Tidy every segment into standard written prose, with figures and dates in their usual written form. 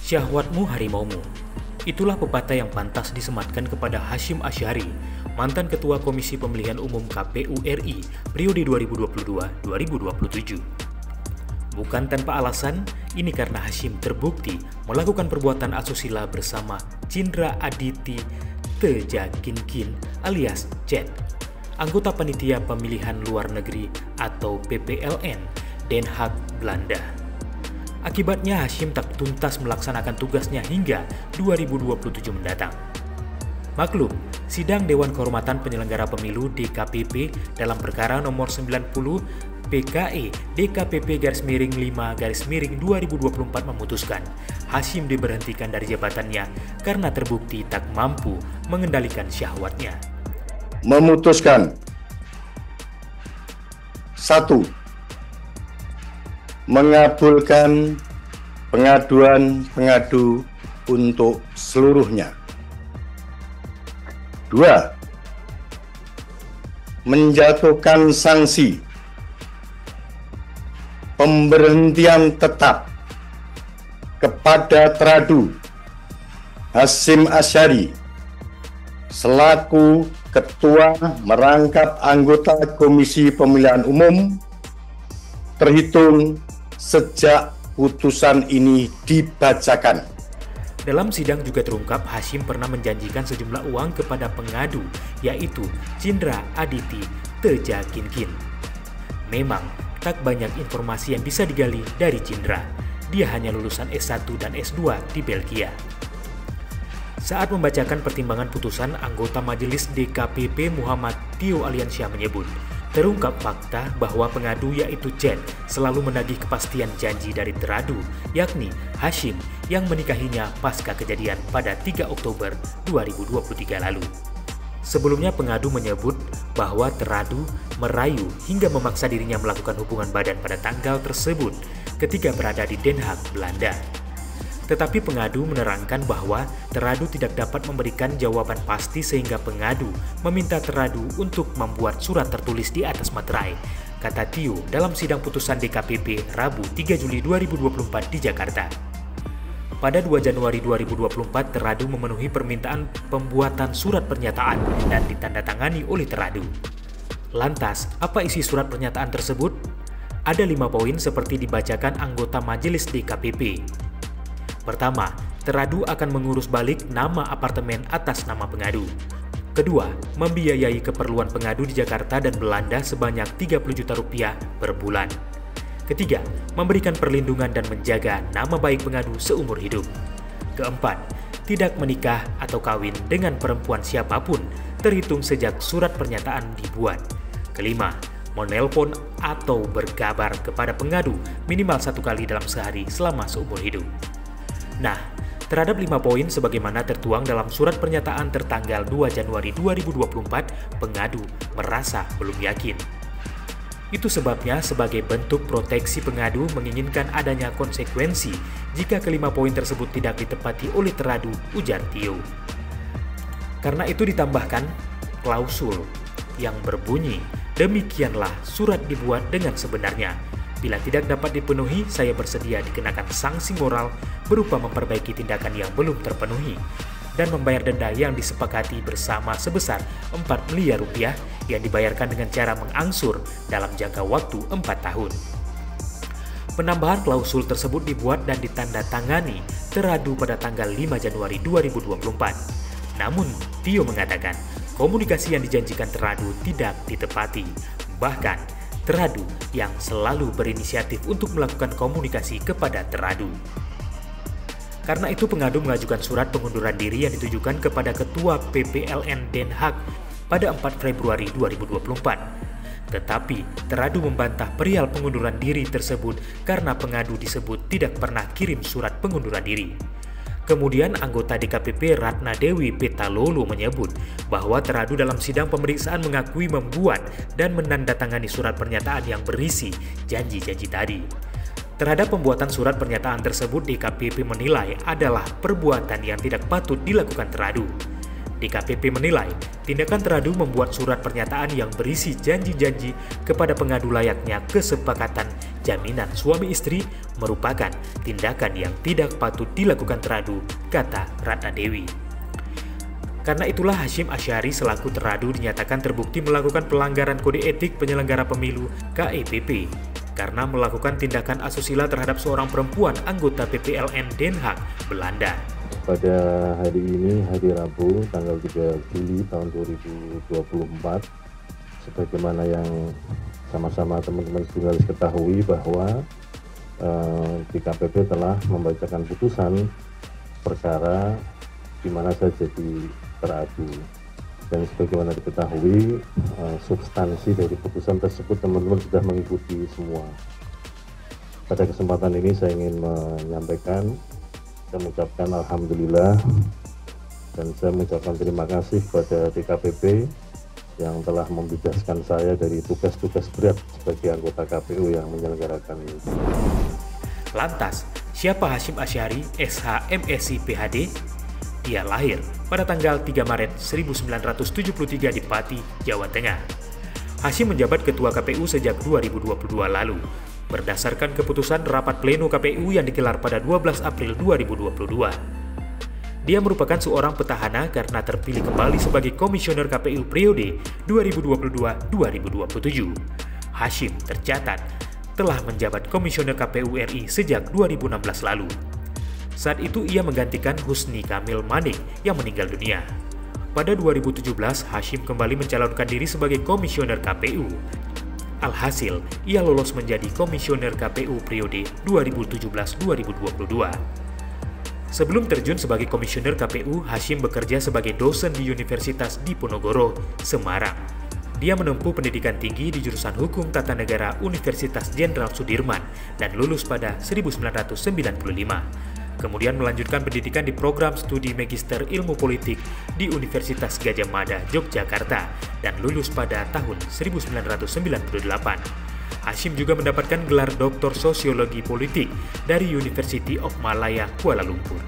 Syahwatmu harimaumu. Itulah pepatah yang pantas disematkan kepada Hasyim Asy'ari, mantan Ketua Komisi Pemilihan Umum KPU RI periode 2022-2027. Bukan tanpa alasan, ini karena Hasyim terbukti melakukan perbuatan asusila bersama Cindra Aditi Tejakinkin alias Jet, anggota Panitia Pemilihan Luar Negeri atau PPLN Den Haag, Belanda. Akibatnya Hasyim tak tuntas melaksanakan tugasnya hingga 2027 mendatang. Maklum, sidang Dewan Kehormatan Penyelenggara Pemilu DKPP dalam perkara nomor 90 PKE DKPP-5-2024 memutuskan Hasyim diberhentikan dari jabatannya karena terbukti tak mampu mengendalikan syahwatnya. Memutuskan 1. Mengabulkan pengaduan pengadu untuk seluruhnya. 2. Menjatuhkan sanksi pemberhentian tetap kepada Teradu Hasyim Asy'ari selaku Ketua merangkap anggota Komisi Pemilihan Umum terhitung sejak putusan ini dibacakan. Dalam sidang juga terungkap Hasyim pernah menjanjikan sejumlah uang kepada pengadu, yaitu Cindra Aditi Tejakinkin. Memang tak banyak informasi yang bisa digali dari Cindra. Dia hanya lulusan S1 dan S2 di Belgia. Saat membacakan pertimbangan putusan, anggota Majelis DKPP Muhammad Tio Aliansyah menyebut, terungkap fakta bahwa pengadu yaitu Jet selalu menagih kepastian janji dari Teradu, yakni Hasyim yang menikahinya pasca kejadian pada 3 Oktober 2023 lalu. Sebelumnya pengadu menyebut bahwa Teradu merayu hingga memaksa dirinya melakukan hubungan badan pada tanggal tersebut ketika berada di Den Haag, Belanda. Tetapi pengadu menerangkan bahwa Teradu tidak dapat memberikan jawaban pasti sehingga pengadu meminta Teradu untuk membuat surat tertulis di atas materai, kata Tio dalam sidang putusan DKPP Rabu 3 Juli 2024 di Jakarta. Pada 2 Januari 2024, Teradu memenuhi permintaan pembuatan surat pernyataan dan ditandatangani oleh Teradu. Lantas, apa isi surat pernyataan tersebut? Ada 5 poin seperti dibacakan anggota Majelis DKPP. Pertama, Teradu akan mengurus balik nama apartemen atas nama pengadu. Kedua, membiayai keperluan pengadu di Jakarta dan Belanda sebanyak 30 juta rupiah per bulan. Ketiga, memberikan perlindungan dan menjaga nama baik pengadu seumur hidup. Keempat, tidak menikah atau kawin dengan perempuan siapapun terhitung sejak surat pernyataan dibuat. Kelima, menelpon atau berkabar kepada pengadu minimal 1 kali dalam sehari selama seumur hidup. Nah, terhadap 5 poin sebagaimana tertuang dalam surat pernyataan tertanggal 2 Januari 2024, pengadu merasa belum yakin. Itu sebabnya sebagai bentuk proteksi pengadu menginginkan adanya konsekuensi jika kelima poin tersebut tidak ditepati oleh Teradu, ujar Tio. Karena itu ditambahkan klausul yang berbunyi, demikianlah surat dibuat dengan sebenarnya. Bila tidak dapat dipenuhi, saya bersedia dikenakan sanksi moral berupa memperbaiki tindakan yang belum terpenuhi dan membayar denda yang disepakati bersama sebesar 4 miliar rupiah yang dibayarkan dengan cara mengangsur dalam jangka waktu 4 tahun. Penambahan klausul tersebut dibuat dan ditandatangani Teradu pada tanggal 5 Januari 2024. Namun, Tio mengatakan komunikasi yang dijanjikan Teradu tidak ditepati. Bahkan, Teradu yang selalu berinisiatif untuk melakukan komunikasi kepada Teradu. Karena itu pengadu mengajukan surat pengunduran diri yang ditujukan kepada Ketua PPLN Den Haag pada 4 Februari 2024. Tetapi Teradu membantah perihal pengunduran diri tersebut karena pengadu disebut tidak pernah kirim surat pengunduran diri. Kemudian anggota DKPP Ratna Dewi Petalolo menyebut bahwa Teradu dalam sidang pemeriksaan mengakui membuat dan menandatangani surat pernyataan yang berisi janji-janji tadi. Terhadap pembuatan surat pernyataan tersebut, DKPP menilai adalah perbuatan yang tidak patut dilakukan Teradu. DKPP menilai tindakan Teradu membuat surat pernyataan yang berisi janji-janji kepada pengadu layaknya kesepakatan jaminan suami istri merupakan tindakan yang tidak patut dilakukan teradu, kata Ratna Dewi. Karena itulah Hasyim Asy'ari selaku teradu dinyatakan terbukti melakukan pelanggaran kode etik penyelenggara pemilu KEPP karena melakukan tindakan asusila terhadap seorang perempuan anggota PPLN Den Haag, Belanda. Pada hari ini, hari Rabu, tanggal 3 Juli tahun 2024, sebagaimana yang sama-sama teman-teman jurnalis ketahui bahwa DKPP telah membacakan putusan perkara di mana saya jadi teradu. Dan sebagaimana diketahui, substansi dari putusan tersebut teman-teman sudah mengikuti semua. Pada kesempatan ini saya ingin menyampaikan dan mengucapkan alhamdulillah dan saya mengucapkan terima kasih kepada DKPP yang telah membebaskan saya dari tugas-tugas berat sebagai anggota KPU yang menyelenggarakan ini. Lantas, siapa Hasyim Asy'ari, SH MSI PhD? Dia lahir pada tanggal 3 Maret 1973 di Pati, Jawa Tengah. Hasyim menjabat Ketua KPU sejak 2022 lalu, berdasarkan keputusan rapat pleno KPU yang digelar pada 12 April 2022. Dia merupakan seorang petahana karena terpilih kembali sebagai komisioner KPU periode 2022-2027. Hasyim tercatat telah menjabat komisioner KPU RI sejak 2016 lalu. Saat itu ia menggantikan Husni Kamil Manik yang meninggal dunia. Pada 2017, Hasyim kembali mencalonkan diri sebagai komisioner KPU. Alhasil, ia lolos menjadi komisioner KPU periode 2017-2022. Sebelum terjun sebagai komisioner KPU, Hasyim bekerja sebagai dosen di Universitas Diponegoro, Semarang. Dia menempuh pendidikan tinggi di jurusan Hukum Tata Negara Universitas Jenderal Sudirman dan lulus pada 1995. Kemudian melanjutkan pendidikan di program studi Magister Ilmu Politik di Universitas Gadjah Mada, Yogyakarta, dan lulus pada tahun 1998. Hasyim juga mendapatkan gelar Doktor Sosiologi Politik dari University of Malaya, Kuala Lumpur.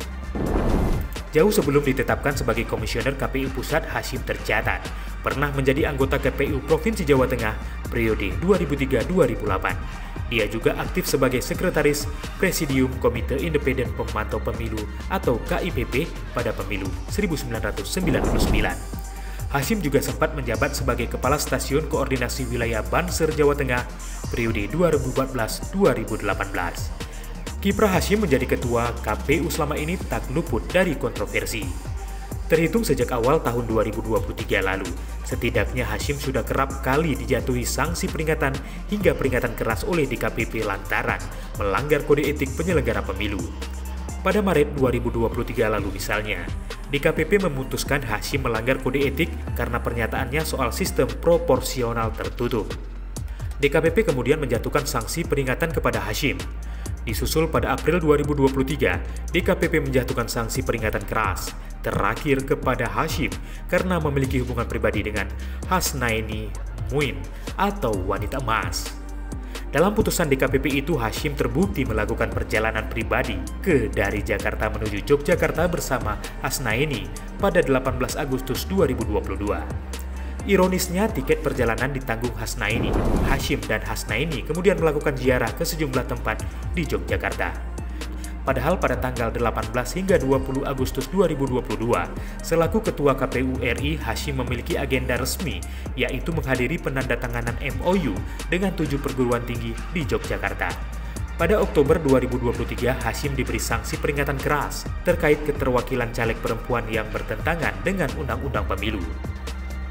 Jauh sebelum ditetapkan sebagai komisioner KPU Pusat, Hasyim tercatat pernah menjadi anggota KPU Provinsi Jawa Tengah periode 2003-2008. Dia juga aktif sebagai Sekretaris Presidium Komite Independen Pemantau Pemilu atau KIPP pada pemilu 1999. Hasyim juga sempat menjabat sebagai Kepala Stasiun Koordinasi Wilayah Banser Jawa Tengah periode 2014-2018. Kiprah Hasyim menjadi ketua KPU selama ini tak luput dari kontroversi. Terhitung sejak awal tahun 2023 lalu, setidaknya Hasyim sudah kerap kali dijatuhi sanksi peringatan hingga peringatan keras oleh DKPP lantaran melanggar kode etik penyelenggara pemilu. Pada Maret 2023 lalu misalnya, DKPP memutuskan Hasyim melanggar kode etik karena pernyataannya soal sistem proporsional tertutup. DKPP kemudian menjatuhkan sanksi peringatan kepada Hasyim. Disusul pada April 2023, DKPP menjatuhkan sanksi peringatan keras terakhir kepada Hasyim karena memiliki hubungan pribadi dengan Hasnaini Muin atau wanita emas. Dalam putusan DKPP itu, Hasyim terbukti melakukan perjalanan pribadi dari Jakarta menuju Yogyakarta bersama Hasnaini pada 18 Agustus 2022. Ironisnya, tiket perjalanan ditanggung Hasnaini. Hasyim dan Hasnaini kemudian melakukan ziarah ke sejumlah tempat di Yogyakarta. Padahal pada tanggal 18 hingga 20 Agustus 2022, selaku Ketua KPU RI, Hasyim memiliki agenda resmi, yaitu menghadiri penandatanganan MOU dengan 7 perguruan tinggi di Yogyakarta. Pada Oktober 2023, Hasyim diberi sanksi peringatan keras terkait keterwakilan caleg perempuan yang bertentangan dengan Undang-Undang Pemilu.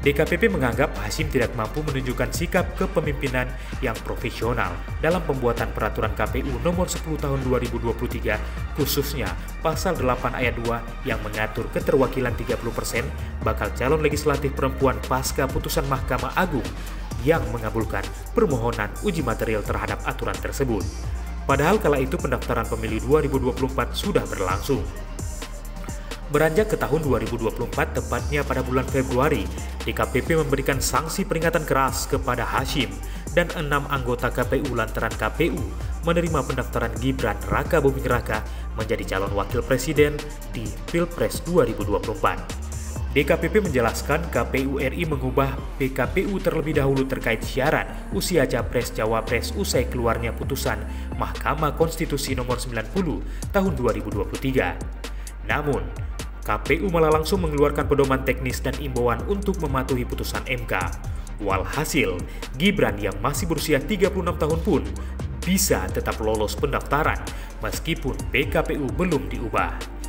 DKPP menganggap Hasyim tidak mampu menunjukkan sikap kepemimpinan yang profesional dalam pembuatan peraturan KPU nomor 10 tahun 2023, khususnya pasal 8 ayat 2 yang mengatur keterwakilan 30% bakal calon legislatif perempuan pasca putusan Mahkamah Agung yang mengabulkan permohonan uji material terhadap aturan tersebut. Padahal kala itu pendaftaran pemilu 2024 sudah berlangsung. Beranjak ke tahun 2024, tepatnya pada bulan Februari, DKPP memberikan sanksi peringatan keras kepada Hasyim dan 6 anggota KPU lantaran KPU menerima pendaftaran Gibran Raka Buming Raka menjadi calon wakil presiden di Pilpres 2024. DKPP menjelaskan KPU RI mengubah PKPU terlebih dahulu terkait syarat usia Capres-Cawapres usai keluarnya putusan Mahkamah Konstitusi nomor 90 tahun 2023. Namun, KPU malah langsung mengeluarkan pedoman teknis dan imbauan untuk mematuhi putusan MK. Walhasil, Gibran yang masih berusia 36 tahun pun bisa tetap lolos pendaftaran meskipun PKPU belum diubah.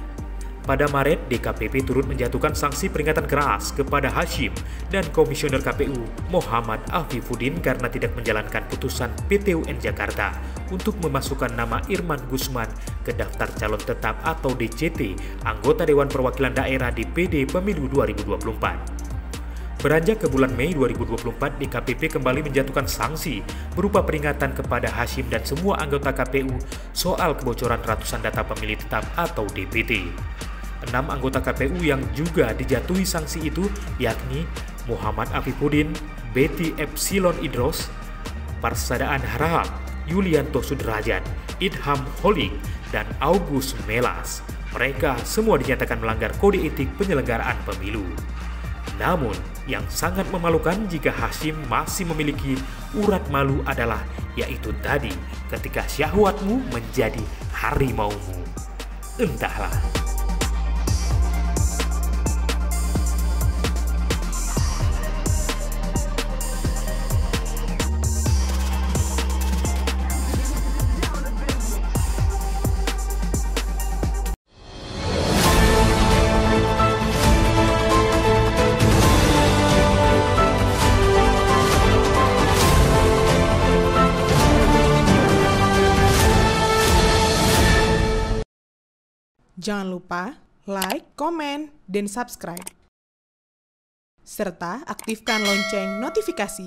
Pada Maret, DKPP turut menjatuhkan sanksi peringatan keras kepada Hashim dan Komisioner KPU Muhammad Afifuddin karena tidak menjalankan putusan PT UN Jakarta untuk memasukkan nama Irman Gusman ke daftar calon tetap atau DCT anggota Dewan Perwakilan Daerah DPD Pemilu 2024. Beranjak ke bulan Mei 2024, DKPP kembali menjatuhkan sanksi berupa peringatan kepada Hashim dan semua anggota KPU soal kebocoran ratusan data pemilih tetap atau DPT. 6 anggota KPU yang juga dijatuhi sanksi itu yakni Muhammad Afifuddin, Betty Epsilon Idros, Parsadaan Harahap, Yulianto Sudrajat, Idham Holik, dan August Melas. Mereka semua dinyatakan melanggar kode etik penyelenggaraan pemilu. Namun, yang sangat memalukan jika Hashim masih memiliki urat malu adalah yaitu tadi ketika syahwatmu menjadi harimaumu. Entahlah. Jangan lupa like, komen, dan subscribe. Serta aktifkan lonceng notifikasi.